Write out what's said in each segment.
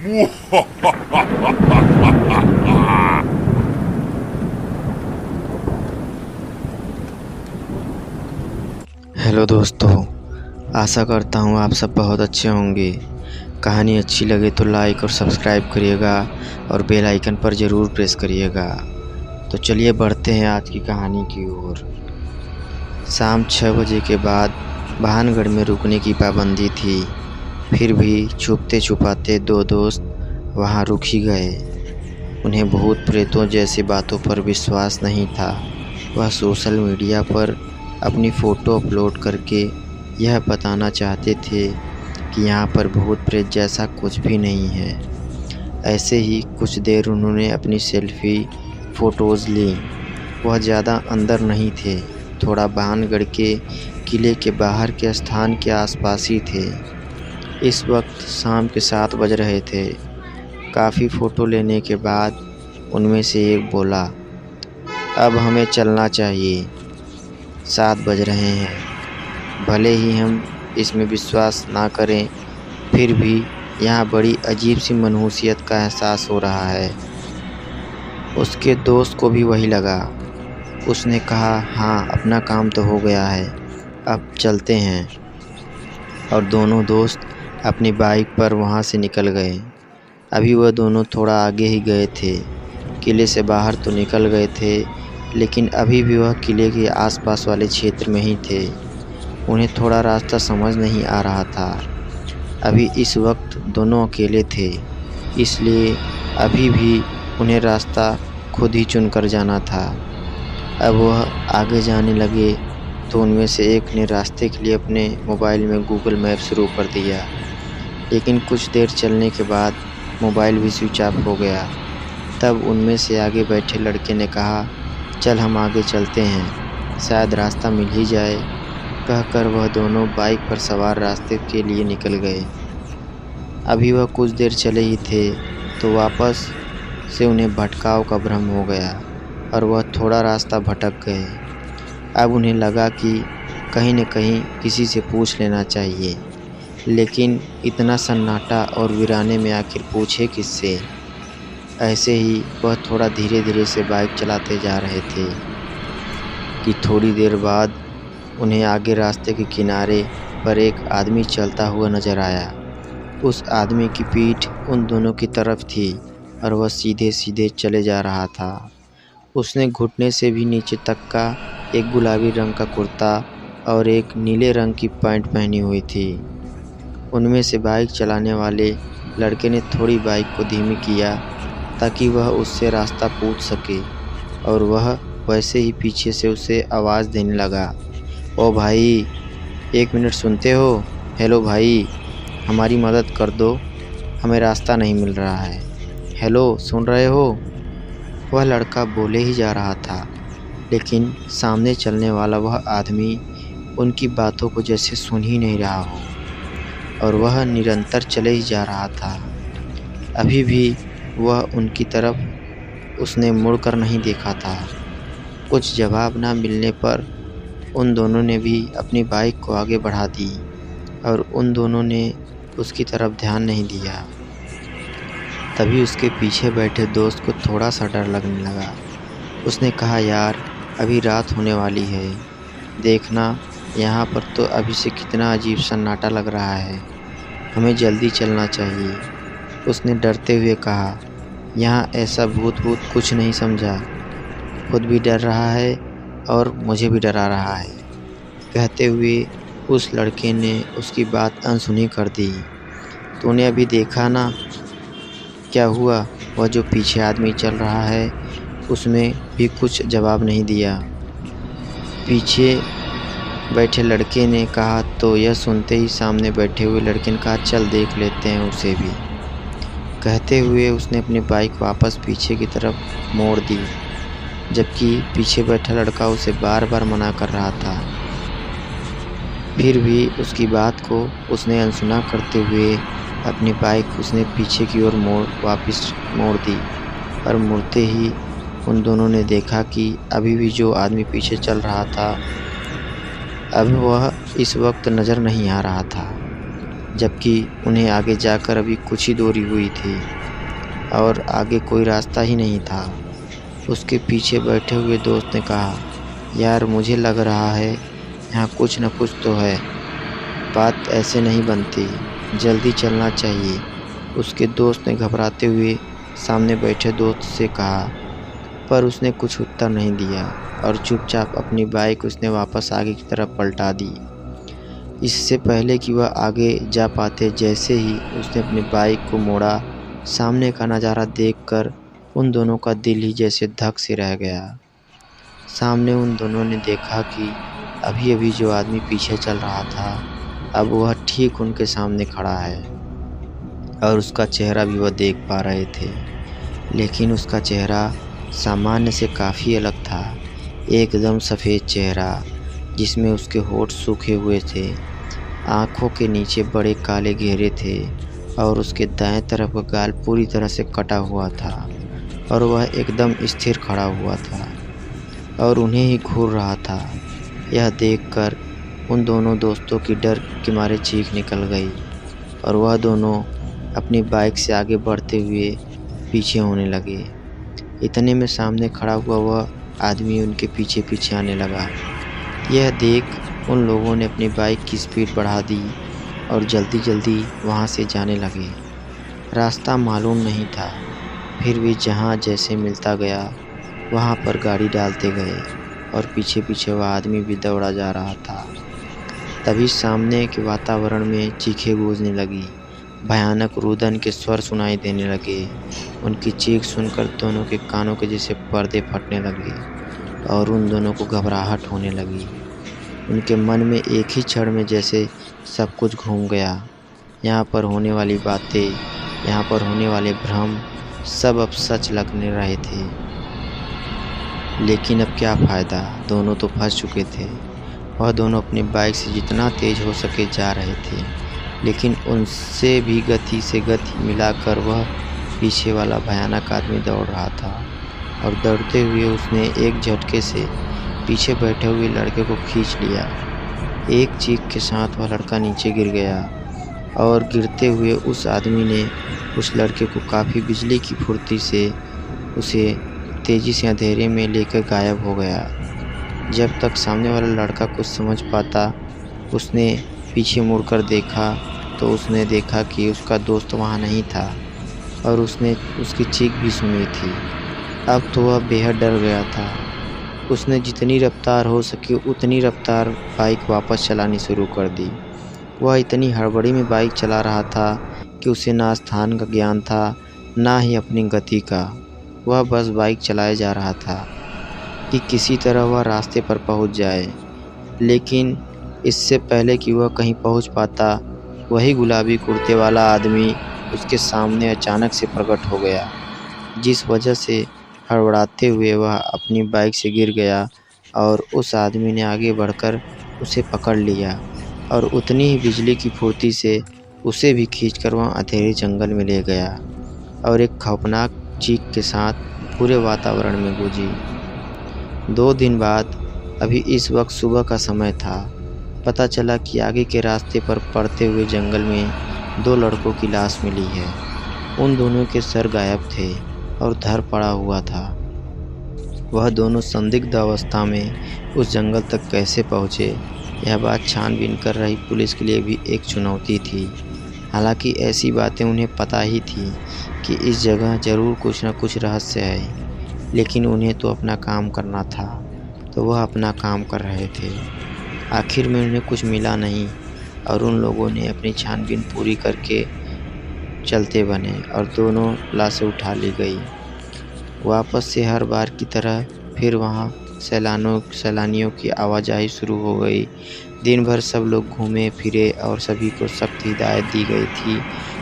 Hello दोस्तों, आशा करता हूँ आप सब बहुत अच्छे होंगे। कहानी अच्छी लगे तो लाइक और सब्सक्राइब करिएगा और बेल आइकन पर ज़रूर प्रेस करिएगा। तो चलिए बढ़ते हैं आज की कहानी की ओर। शाम 6 बजे के बाद भानगढ़ में रुकने की पाबंदी थी, फिर भी छुपते छुपाते दो दोस्त वहाँ रुक ही गए। उन्हें भूत प्रेतों जैसी बातों पर विश्वास नहीं था। वह सोशल मीडिया पर अपनी फ़ोटो अपलोड करके यह बताना चाहते थे कि यहाँ पर भूत प्रेत जैसा कुछ भी नहीं है। ऐसे ही कुछ देर उन्होंने अपनी सेल्फ़ी फ़ोटोज़ ली। वह ज़्यादा अंदर नहीं थे, थोड़ा भानगढ़ के किले के बाहर के स्थान के आसपास ही थे। इस वक्त शाम के 7 बज रहे थे। काफ़ी फ़ोटो लेने के बाद उनमें से एक बोला, अब हमें चलना चाहिए, 7 बज रहे हैं। भले ही हम इसमें विश्वास ना करें, फिर भी यहाँ बड़ी अजीब सी मनहूसियत का एहसास हो रहा है। उसके दोस्त को भी वही लगा। उसने कहा, हाँ, अपना काम तो हो गया है, अब चलते हैं। और दोनों दोस्त अपनी बाइक पर वहाँ से निकल गए। अभी वह दोनों थोड़ा आगे ही गए थे। किले से बाहर तो निकल गए थे, लेकिन अभी भी वह किले के आसपास वाले क्षेत्र में ही थे। उन्हें थोड़ा रास्ता समझ नहीं आ रहा था। अभी इस वक्त दोनों अकेले थे, इसलिए अभी भी उन्हें रास्ता खुद ही चुनकर जाना था। अब वह आगे जाने लगे तो उनमें से एक ने रास्ते के लिए अपने मोबाइल में गूगल मैप शुरू कर दिया, लेकिन कुछ देर चलने के बाद मोबाइल भी स्विच ऑफ हो गया। तब उनमें से आगे बैठे लड़के ने कहा, चल हम आगे चलते हैं, शायद रास्ता मिल ही जाए। कहकर वह दोनों बाइक पर सवार रास्ते के लिए निकल गए। अभी वह कुछ देर चले ही थे तो वापस से उन्हें भटकाव का भ्रम हो गया और वह थोड़ा रास्ता भटक गए। अब उन्हें लगा कि कहीं न कहीं किसी से पूछ लेना चाहिए, लेकिन इतना सन्नाटा और वीराने में आखिर पूछे किससे। ऐसे ही वह थोड़ा धीरे धीरे से बाइक चलाते जा रहे थे कि थोड़ी देर बाद उन्हें आगे रास्ते के किनारे पर एक आदमी चलता हुआ नजर आया। उस आदमी की पीठ उन दोनों की तरफ थी और वह सीधे सीधे चले जा रहा था। उसने घुटने से भी नीचे तक का एक गुलाबी रंग का कुर्ता और एक नीले रंग की पैंट पहनी हुई थी। उनमें से बाइक चलाने वाले लड़के ने थोड़ी बाइक को धीमी किया ताकि वह उससे रास्ता पूछ सके, और वह वैसे ही पीछे से उसे आवाज़ देने लगा, ओ भाई, 1 मिनट सुनते हो? हेलो भाई, हमारी मदद कर दो, हमें रास्ता नहीं मिल रहा है। हेलो, सुन रहे हो? वह लड़का बोले ही जा रहा था, लेकिन सामने चलने वाला वह आदमी उनकी बातों को जैसे सुन ही नहीं रहा हो, और वह निरंतर चले ही जा रहा था। अभी भी वह उनकी तरफ उसने मुड़कर नहीं देखा था। कुछ जवाब ना मिलने पर उन दोनों ने भी अपनी बाइक को आगे बढ़ा दी और उन दोनों ने उसकी तरफ ध्यान नहीं दिया। तभी उसके पीछे बैठे दोस्त को थोड़ा सा डर लगने लगा। उसने कहा, यार, अभी रात होने वाली है, देखना यहाँ पर तो अभी से कितना अजीब सन्नाटा लग रहा है, हमें जल्दी चलना चाहिए। उसने डरते हुए कहा, यहाँ ऐसा भूत कुछ नहीं समझा, खुद भी डर रहा है और मुझे भी डरा रहा है। कहते हुए उस लड़के ने उसकी बात अनसुनी कर दी। तूने अभी देखा ना क्या हुआ? वह जो पीछे आदमी चल रहा है उसमें भी कुछ जवाब नहीं दिया। पीछे बैठे लड़के ने कहा तो यह सुनते ही सामने बैठे हुए लड़के ने कहा, चल देख लेते हैं उसे भी। कहते हुए उसने अपनी बाइक वापस पीछे की तरफ मोड़ दी, जबकि पीछे बैठा लड़का उसे बार बार मना कर रहा था। फिर भी उसकी बात को उसने अनसुना करते हुए अपनी बाइक उसने पीछे की ओर वापस मोड़ दी, और मुड़ते ही उन दोनों ने देखा कि अभी भी जो आदमी पीछे चल रहा था अब वह इस वक्त नज़र नहीं आ रहा था। जबकि उन्हें आगे जाकर अभी कुछ ही दूरी हुई थी और आगे कोई रास्ता ही नहीं था। उसके पीछे बैठे हुए दोस्त ने कहा, यार मुझे लग रहा है यहाँ कुछ न कुछ तो है, बात ऐसे नहीं बनती, जल्दी चलना चाहिए। उसके दोस्त ने घबराते हुए सामने बैठे दोस्त से कहा, पर उसने कुछ उत्तर नहीं दिया और चुपचाप अपनी बाइक उसने वापस आगे की तरफ पलटा दी। इससे पहले कि वह आगे जा पाते, जैसे ही उसने अपनी बाइक को मोड़ा, सामने का नज़ारा देखकर उन दोनों का दिल ही जैसे धक से रह गया। सामने उन दोनों ने देखा कि अभी अभी जो आदमी पीछे चल रहा था, अब वह ठीक उनके सामने खड़ा है और उसका चेहरा भी वह देख पा रहे थे। लेकिन उसका चेहरा सामान्य से काफ़ी अलग था। एकदम सफ़ेद चेहरा जिसमें उसके होंठ सूखे हुए थे, आँखों के नीचे बड़े काले घेरे थे और उसके दाएं तरफ का गाल पूरी तरह से कटा हुआ था और वह एकदम स्थिर खड़ा हुआ था और उन्हें ही घूर रहा था। यह देखकर उन दोनों दोस्तों की डर के मारे चीख निकल गई और वह दोनों अपनी बाइक से आगे बढ़ते हुए पीछे होने लगे। इतने में सामने खड़ा हुआ वह आदमी उनके पीछे पीछे आने लगा। यह देख उन लोगों ने अपनी बाइक की स्पीड बढ़ा दी और जल्दी जल्दी वहाँ से जाने लगे। रास्ता मालूम नहीं था, फिर भी जहाँ जैसे मिलता गया वहाँ पर गाड़ी डालते गए और पीछे पीछे वह आदमी भी दौड़ा जा रहा था। तभी सामने के वातावरण में चीखें गूंजने लगी, भयानक रुदन के स्वर सुनाई देने लगे। उनकी चीख सुनकर दोनों के कानों के जैसे पर्दे फटने लगे और उन दोनों को घबराहट होने लगी। उनके मन में एक ही क्षण में जैसे सब कुछ घूम गया। यहाँ पर होने वाली बातें, यहाँ पर होने वाले भ्रम सब अब सच लगने रहे थे। लेकिन अब क्या फ़ायदा, दोनों तो फंस चुके थे। वह दोनों अपनी बाइक से जितना तेज़ हो सके जा रहे थे, लेकिन उनसे भी गति से गति मिलाकर वह पीछे वाला भयानक आदमी दौड़ रहा था और दौड़ते हुए उसने एक झटके से पीछे बैठे हुए लड़के को खींच लिया। एक चीख के साथ वह लड़का नीचे गिर गया और गिरते हुए उस आदमी ने उस लड़के को काफ़ी बिजली की फुर्ती से उसे तेज़ी से अंधेरे में लेकर गायब हो गया। जब तक सामने वाला लड़का कुछ समझ पाता, उसने पीछे मुड़कर देखा तो उसने देखा कि उसका दोस्त वहाँ नहीं था और उसने उसकी चीख भी सुनी थी। अब तो वह बेहद डर गया था। उसने जितनी रफ्तार हो सकी उतनी रफ्तार बाइक वापस चलानी शुरू कर दी। वह इतनी हड़बड़ी में बाइक चला रहा था कि उसे ना स्थान का ज्ञान था, ना ही अपनी गति का। वह बस बाइक चलाए जा रहा था कि किसी तरह वह रास्ते पर पहुंच जाए। लेकिन इससे पहले कि वह कहीं पहुंच पाता, वही गुलाबी कुर्ते वाला आदमी उसके सामने अचानक से प्रकट हो गया, जिस वजह से हड़बड़ाते हुए वह अपनी बाइक से गिर गया और उस आदमी ने आगे बढ़कर उसे पकड़ लिया और उतनी ही बिजली की फुर्ती से उसे भी खींचकर वह अंधेरे जंगल में ले गया और एक खौफनाक चीख के साथ पूरे वातावरण में गूंजी। 2 दिन बाद अभी इस वक्त सुबह का समय था। पता चला कि आगे के रास्ते पर पड़ते हुए जंगल में 2 लड़कों की लाश मिली है। उन दोनों के सर गायब थे और धड़ पड़ा हुआ था। वह दोनों संदिग्ध अवस्था में उस जंगल तक कैसे पहुँचे, यह बात छानबीन कर रही पुलिस के लिए भी एक चुनौती थी। हालांकि ऐसी बातें उन्हें पता ही थी कि इस जगह ज़रूर कुछ न कुछ रहस्य है, लेकिन उन्हें तो अपना काम करना था, तो वह अपना काम कर रहे थे। आखिर में उन्हें कुछ मिला नहीं और उन लोगों ने अपनी छानबीन पूरी करके चलते बने और दोनों लाशें उठा ली गई। वापस से हर बार की तरह फिर वहाँ सैलानियों की आवाजाही शुरू हो गई। दिन भर सब लोग घूमे फिरे और सभी को सख्त हिदायत दी गई थी,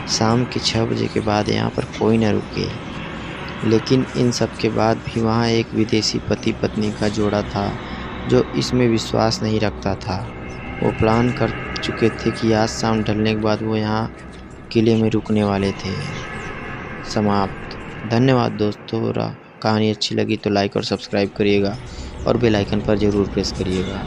शाम के 6 बजे के बाद यहाँ पर कोई न रुके। लेकिन इन सब के बाद भी वहाँ एक विदेशी पति पत्नी का जोड़ा था जो इसमें विश्वास नहीं रखता था। वो प्लान कर चुके थे कि आज शाम ढलने के बाद वो यहाँ किले में रुकने वाले थे। समाप्त। धन्यवाद दोस्तों। कहानी अच्छी लगी तो लाइक और सब्सक्राइब करिएगा और बेल आइकन पर ज़रूर प्रेस करिएगा।